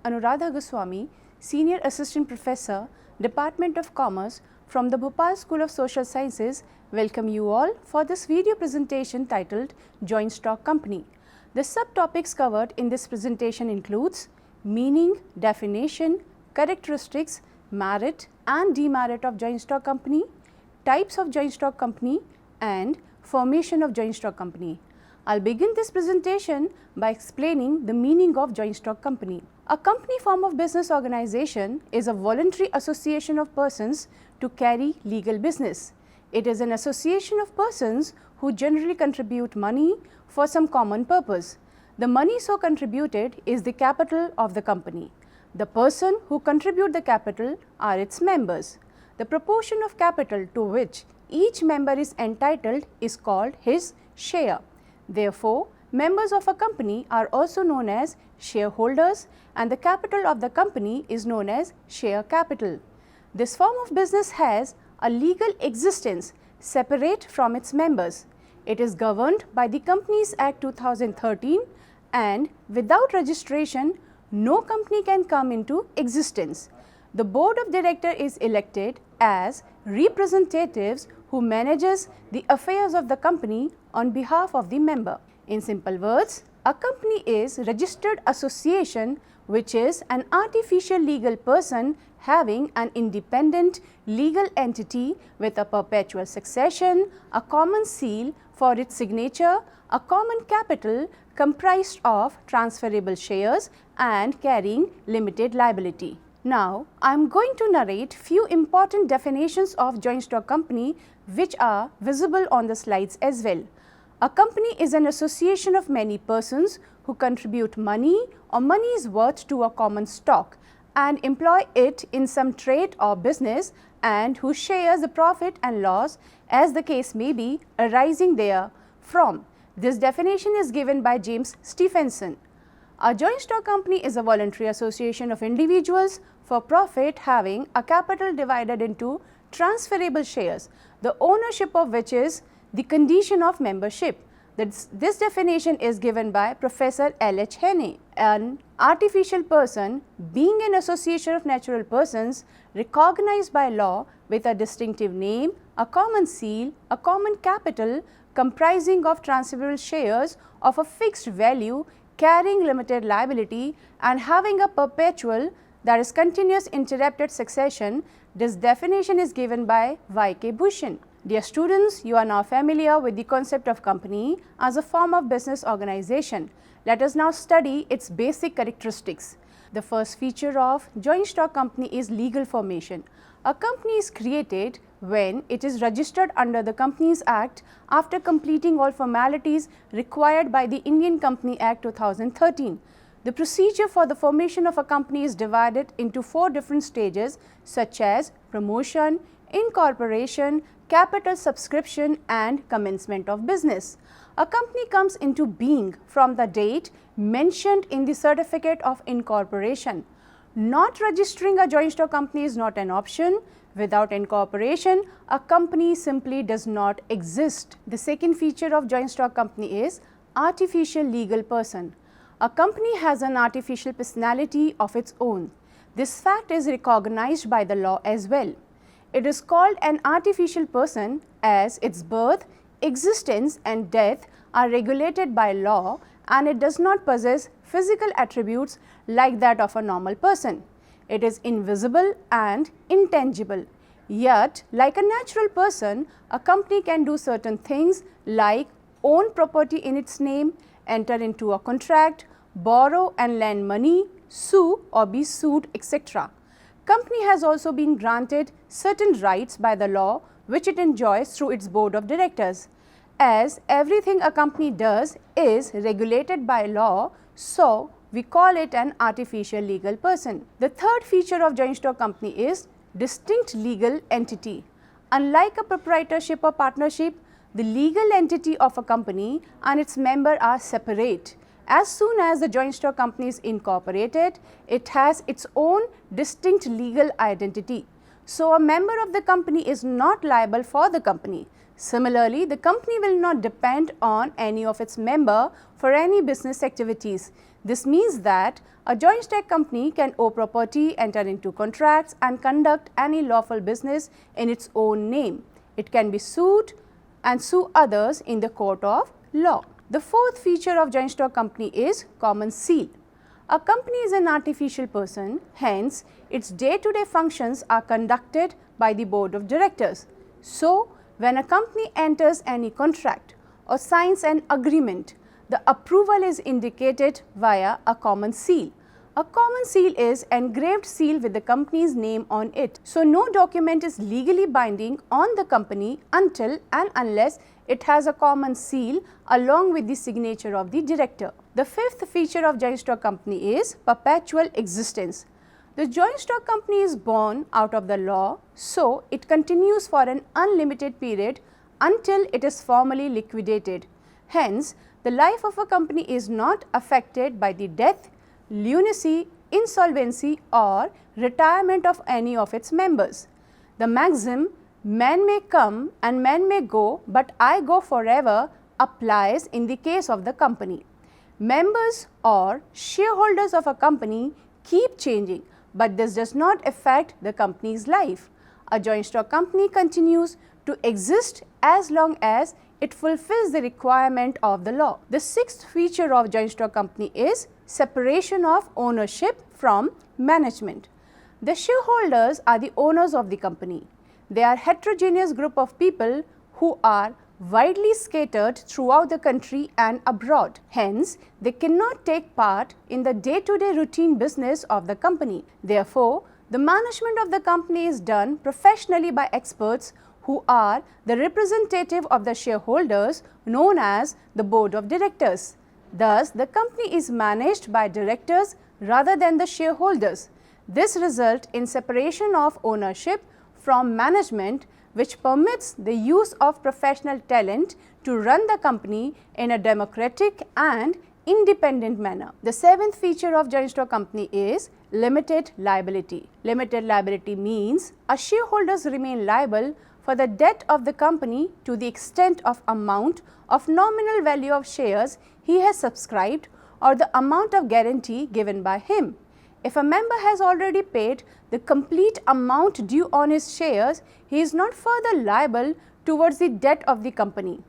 Anuradha Goswami, Senior Assistant Professor, Department of Commerce from the Bhopal School of Social Sciences, welcome you all for this video presentation titled Joint Stock Company. The subtopics covered in this presentation includes meaning, definition, characteristics, merit and demerit of joint stock company, types of joint stock company and formation of joint stock company. I'll begin this presentation by explaining the meaning of joint stock company. A company form of business organization is a voluntary association of persons to carry legal business. It is an association of persons who generally contribute money for some common purpose. The money so contributed is the capital of the company. The person who contribute the capital are its members. The proportion of capital to which each member is entitled is called his share. Therefore, members of a company are also known as shareholders and the capital of the company is known as share capital. This form of business has a legal existence separate from its members. It is governed by the Companies Act 2013 and without registration, no company can come into existence. The board of directors is elected as representatives who manages the affairs of the company on behalf of the member. In simple words, a company is registered association which is an artificial legal person having an independent legal entity with a perpetual succession, a common seal for its signature, a common capital comprised of transferable shares and carrying limited liability. Now, I am going to narrate few important definitions of joint stock company which are visible on the slides as well. A company is an association of many persons who contribute money or money's worth to a common stock and employ it in some trade or business and who shares the profit and loss as the case may be arising therefrom. This definition is given by James Stephenson. A joint stock company is a voluntary association of individuals for profit having a capital divided into transferable shares, the ownership of which is the condition of membership. This definition is given by Professor L.H. Hannay. An artificial person being an association of natural persons recognized by law with a distinctive name, a common seal, a common capital comprising of transferable shares of a fixed value carrying limited liability and having a perpetual, that is continuous interrupted succession. This definition is given by Y.K. Bhushan. Dear students, you are now familiar with the concept of company as a form of business organization. Let us now study its basic characteristics. The first feature of joint stock company is legal formation. A company is created when it is registered under the Companies Act after completing all formalities required by the Indian Company Act 2013. The procedure for the formation of a company is divided into 4 different stages such as promotion, incorporation, capital subscription and commencement of business. A company comes into being from the date mentioned in the certificate of incorporation. Not registering a joint stock company is not an option. Without incorporation, a company simply does not exist. The second feature of joint stock company is artificial legal person. A company has an artificial personality of its own. This fact is recognized by the law as well. It is called an artificial person as its birth, existence and death are regulated by law and it does not possess physical attributes like that of a normal person. It is invisible and intangible. Yet, like a natural person, a company can do certain things like own property in its name, enter into a contract, borrow and lend money, sue or be sued, etc. Company has also been granted certain rights by the law which it enjoys through its board of directors. As everything a company does is regulated by law, so we call it an artificial legal person. The third feature of joint stock company is distinct legal entity. Unlike a proprietorship or partnership, the legal entity of a company and its member are separate. As soon as the joint stock company is incorporated, it has its own distinct legal identity. So, a member of the company is not liable for the company. Similarly, the company will not depend on any of its members for any business activities. This means that a joint stock company can owe property, enter into contracts and conduct any lawful business in its own name. It can be sued and sue others in the court of law. The fourth feature of joint stock company is common seal. A company is an artificial person, hence its day-to-day functions are conducted by the board of directors. So, when a company enters any contract or signs an agreement, the approval is indicated via a common seal. A common seal is engraved seal with the company's name on it. So, no document is legally binding on the company until and unless it has a common seal along with the signature of the director. The fifth feature of joint stock company is perpetual existence. The joint stock company is born out of the law, so it continues for an unlimited period until it is formally liquidated. Hence, the life of a company is not affected by the death, lunacy, insolvency or retirement of any of its members. The maxim, "Man may come and man may go, but I go forever," applies in the case of the company. Members or shareholders of a company keep changing, but this does not affect the company's life. A joint stock company continues to exist as long as it fulfills the requirement of the law. The sixth feature of joint stock company is separation of ownership from management. The shareholders are the owners of the company. They are a heterogeneous group of people who are widely scattered throughout the country and abroad. Hence, they cannot take part in the day-to-day routine business of the company. Therefore, the management of the company is done professionally by experts who are the representative of the shareholders, known as the board of directors. Thus, the company is managed by directors rather than the shareholders. This results in separation of ownership from management, which permits the use of professional talent to run the company in a democratic and independent manner. The seventh feature of joint stock company is limited liability. Limited liability means a shareholders remain liable for the debt of the company to the extent of amount of nominal value of shares he has subscribed or the amount of guarantee given by him. If a member has already paid the complete amount due on his shares, he is not further liable towards the debt of the company.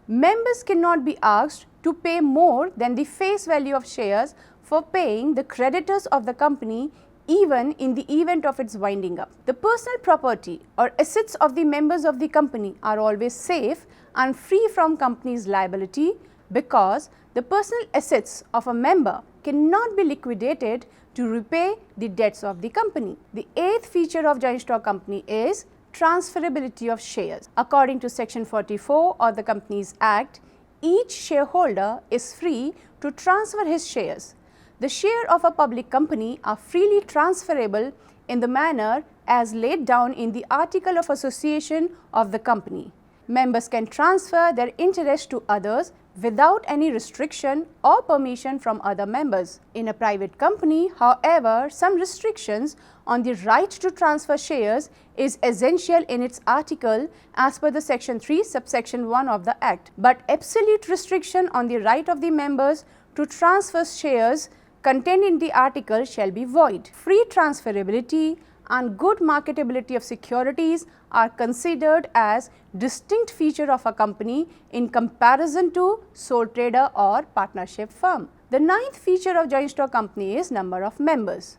Members cannot be asked to pay more than the face value of shares for paying the creditors of the company, even in the event of its winding up. The personal property or assets of the members of the company are always safe and free from company's liability because the personal assets of a member cannot be liquidated to repay the debts of the company. The eighth feature of joint stock company is transferability of shares. According to section 44 of the Companies Act, each shareholder is free to transfer his shares. The share of a public company are freely transferable in the manner as laid down in the Article of Association of the company. Members can transfer their interest to others without any restriction or permission from other members. In a private company, however, some restrictions on the right to transfer shares is essential in its article as per the section 3 subsection 1 of the Act, but absolute restriction on the right of the members to transfer shares contained in the article shall be void. Free transferability and good marketability of securities are considered as distinct feature of a company in comparison to sole trader or partnership firm. The ninth feature of joint stock company is number of members.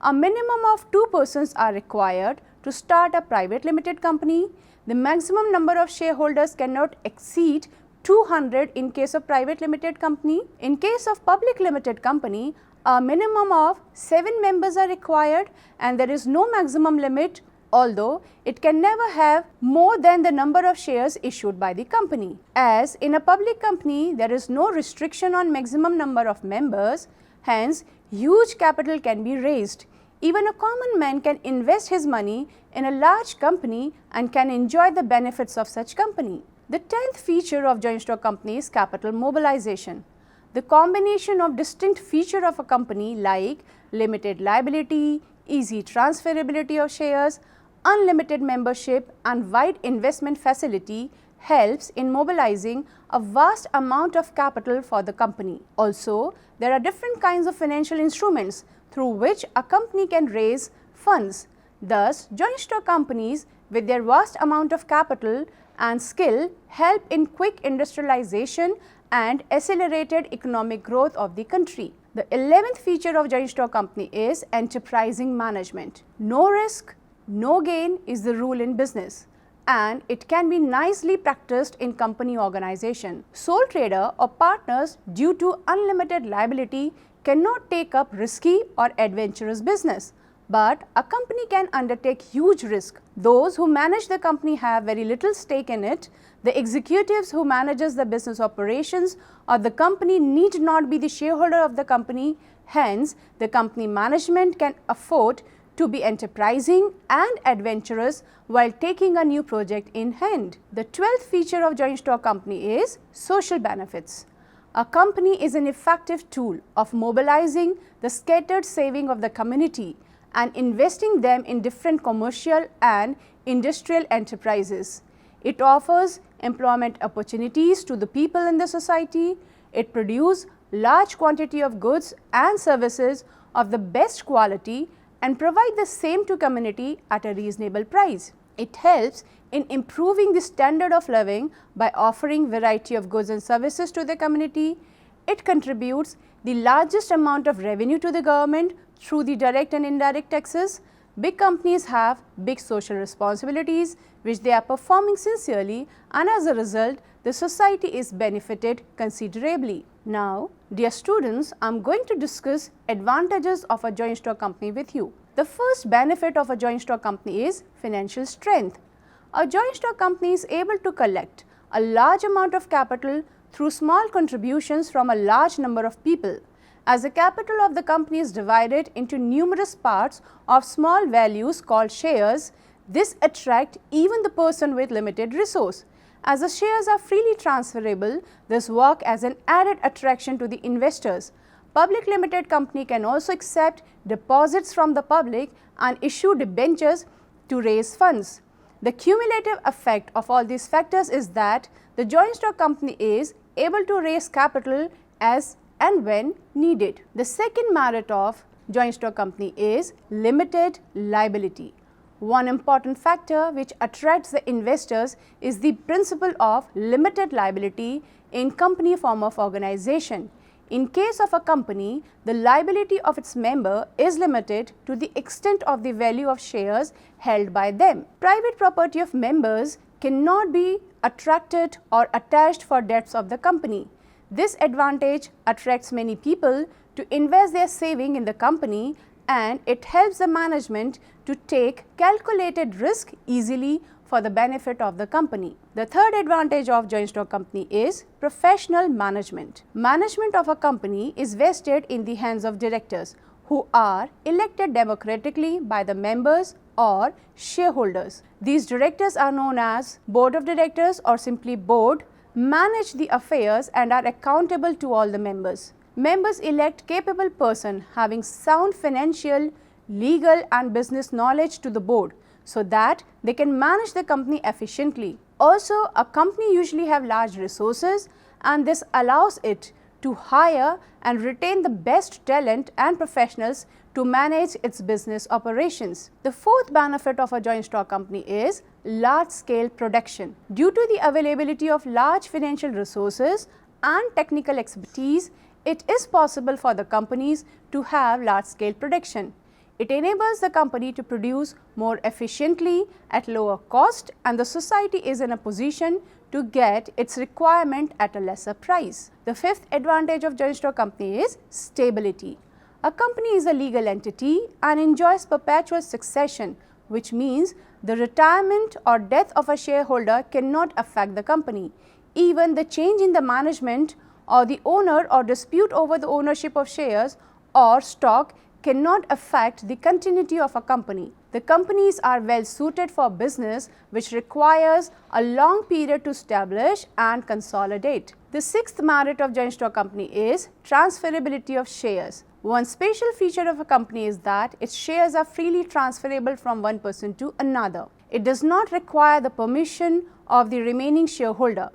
A minimum of 2 persons are required to start a private limited company. The maximum number of shareholders cannot exceed 200 in case of private limited company. In case of public limited company, a minimum of 7 members are required and there is no maximum limit, although it can never have more than the number of shares issued by the company. As in a public company, there is no restriction on maximum number of members, hence huge capital can be raised. Even a common man can invest his money in a large company and can enjoy the benefits of such company. The 10th feature of joint stock company is capital mobilization. The combination of distinct feature of a company like limited liability, easy transferability of shares, unlimited membership and wide investment facility helps in mobilizing a vast amount of capital for the company. Also, there are different kinds of financial instruments through which a company can raise funds. Thus, joint stock companies with their vast amount of capital and skill help in quick industrialization and accelerated economic growth of the country. The 11th feature of joint stock company is enterprising management. No risk, no gain is the rule in business, and it can be nicely practiced in company organization. Sole trader or partners, due to unlimited liability, cannot take up risky or adventurous business, but a company can undertake huge risk. Those who manage the company have very little stake in it. The executives who manages the business operations or the company need not be the shareholder of the company. Hence, the company management can afford to be enterprising and adventurous while taking a new project in hand. The 12th feature of joint stock company is social benefits. A company is an effective tool of mobilizing the scattered saving of the community and investing them in different commercial and industrial enterprises. It offers employment opportunities to the people in the society. It produces large quantity of goods and services of the best quality and provide the same to community at a reasonable price. It helps in improving the standard of living by offering variety of goods and services to the community. It contributes the largest amount of revenue to the government through the direct and indirect taxes. Big companies have big social responsibilities which they are performing sincerely, and as a result the society is benefited considerably. Now, dear students, I am going to discuss advantages of a joint stock company with you. The first benefit of a joint stock company is financial strength. A joint stock company is able to collect a large amount of capital through small contributions from a large number of people. As the capital of the company is divided into numerous parts of small values called shares, this attracts even the person with limited resource. As the shares are freely transferable, this works as an added attraction to the investors. Public limited company can also accept deposits from the public and issue debentures to raise funds. The cumulative effect of all these factors is that the joint stock company is able to raise capital as and when needed. The second merit of joint stock company is limited liability. One important factor which attracts the investors is the principle of limited liability in company form of organization. In case of a company, the liability of its member is limited to the extent of the value of shares held by them. Private property of members cannot be attracted or attached for debts of the company. This advantage attracts many people to invest their saving in the company, and it helps the management to take calculated risk easily for the benefit of the company. The third advantage of joint stock company is professional management. Management of a company is vested in the hands of directors who are elected democratically by the members or shareholders. These directors are known as board of directors or simply board, manage the affairs and are accountable to all the members. Members elect capable person having sound financial, legal and business knowledge to the board so that they can manage the company efficiently. Also, a company usually have large resources, and this allows it to hire and retain the best talent and professionals to manage its business operations. The fourth benefit of a joint stock company is large scale production. Due to the availability of large financial resources and technical expertise, it is possible for the companies to have large scale production. It enables the company to produce more efficiently at lower cost, and the society is in a position to get its requirement at a lesser price. The fifth advantage of joint stock company is stability. A company is a legal entity and enjoys perpetual succession, which means the retirement or death of a shareholder cannot affect the company. Even the change in the management or the owner or dispute over the ownership of shares or stock cannot affect the continuity of a company. The companies are well suited for business which requires a long period to establish and consolidate. The sixth merit of joint stock company is transferability of shares. One special feature of a company is that its shares are freely transferable from one person to another. It does not require the permission of the remaining shareholder.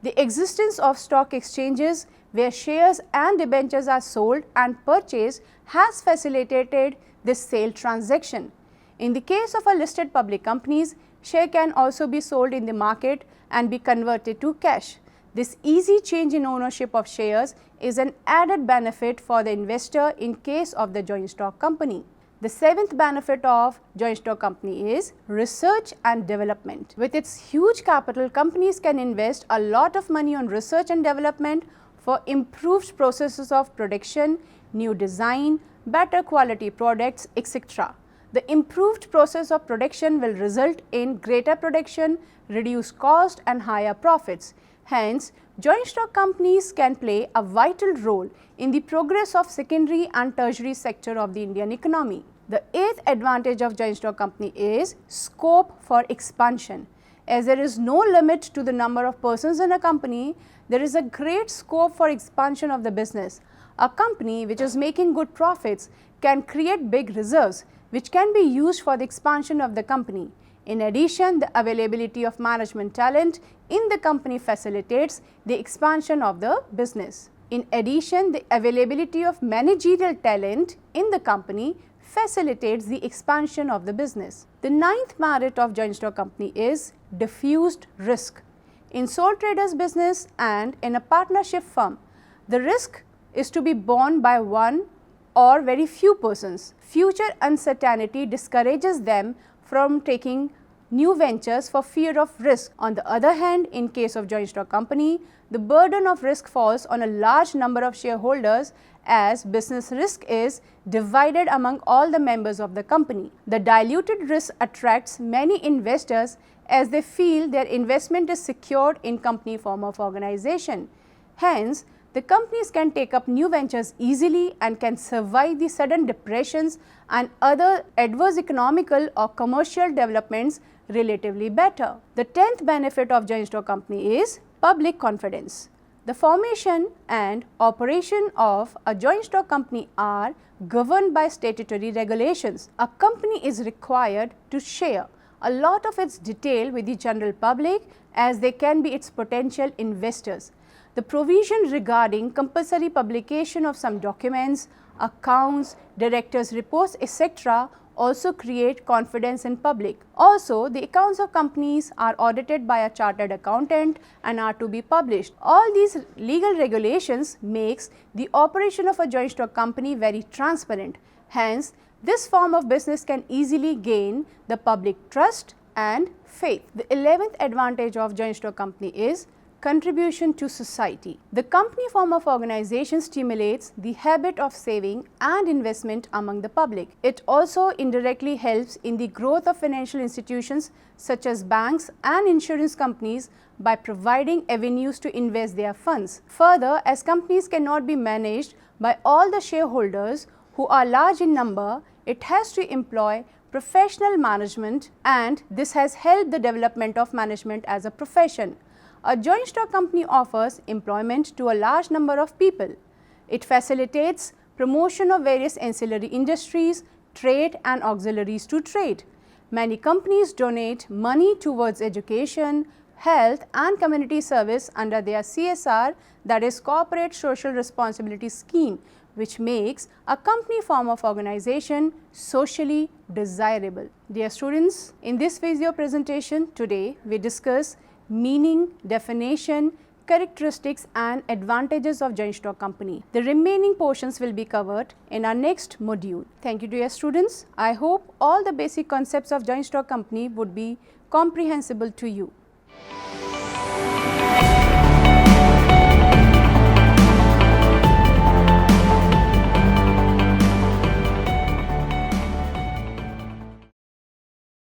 The existence of stock exchanges where shares and debentures are sold and purchased has facilitated this sale transaction. In the case of a listed public companies, share can also be sold in the market and be converted to cash. This easy change in ownership of shares is an added benefit for the investor in case of the joint stock company. The seventh benefit of joint stock company is research and development. With its huge capital, companies can invest a lot of money on research and development for improved processes of production, new design, better quality products, etc. The improved process of production will result in greater production, reduced cost and higher profits. Hence, joint stock companies can play a vital role in the progress of secondary and tertiary sector of the Indian economy. The eighth advantage of joint stock company is scope for expansion. As there is no limit to the number of persons in a company, there is a great scope for expansion of the business. A company which is making good profits can create big reserves which can be used for the expansion of the company. In addition, the availability of management talent in the company facilitates the expansion of the business. In addition, the availability of managerial talent in the company facilitates the expansion of the business. The ninth merit of joint stock company is diffused risk. In sole traders business and in a partnership firm, the risk is to be borne by one or very few persons. Future uncertainty discourages them from taking new ventures for fear of risk. On the other hand, in case of joint stock company, the burden of risk falls on a large number of shareholders as business risk is divided among all the members of the company. The diluted risk attracts many investors as they feel their investment is secured in company form of organization. Hence, the companies can take up new ventures easily and can survive the sudden depressions and other adverse economical or commercial developments relatively better. The 10th benefit of joint stock company is public confidence. The formation and operation of a joint stock company are governed by statutory regulations. A company is required to share a lot of its detail with the general public as they can be its potential investors. The provision regarding compulsory publication of some documents, accounts, directors' reports, etc. also create confidence in public. Also, the accounts of companies are audited by a chartered accountant and are to be published. All these legal regulations makes the operation of a joint stock company very transparent. Hence, this form of business can easily gain the public trust and faith. The 11th advantage of joint stock company is contribution to society. The company form of organization stimulates the habit of saving and investment among the public. It also indirectly helps in the growth of financial institutions such as banks and insurance companies by providing avenues to invest their funds. Further, as companies cannot be managed by all the shareholders who are large in number, it has to employ professional management, and this has helped the development of management as a profession. A joint stock company offers employment to a large number of people. It facilitates promotion of various ancillary industries, trade and auxiliaries to trade. Many companies donate money towards education, health and community service under their CSR, that is Corporate Social Responsibility Scheme, which makes a company form of organization socially desirable. Dear students, in this video presentation today we discuss meaning, definition, characteristics and advantages of joint stock company. The remaining portions will be covered in our next module. Thank you dear students. I hope all the basic concepts of joint stock company would be comprehensible to you.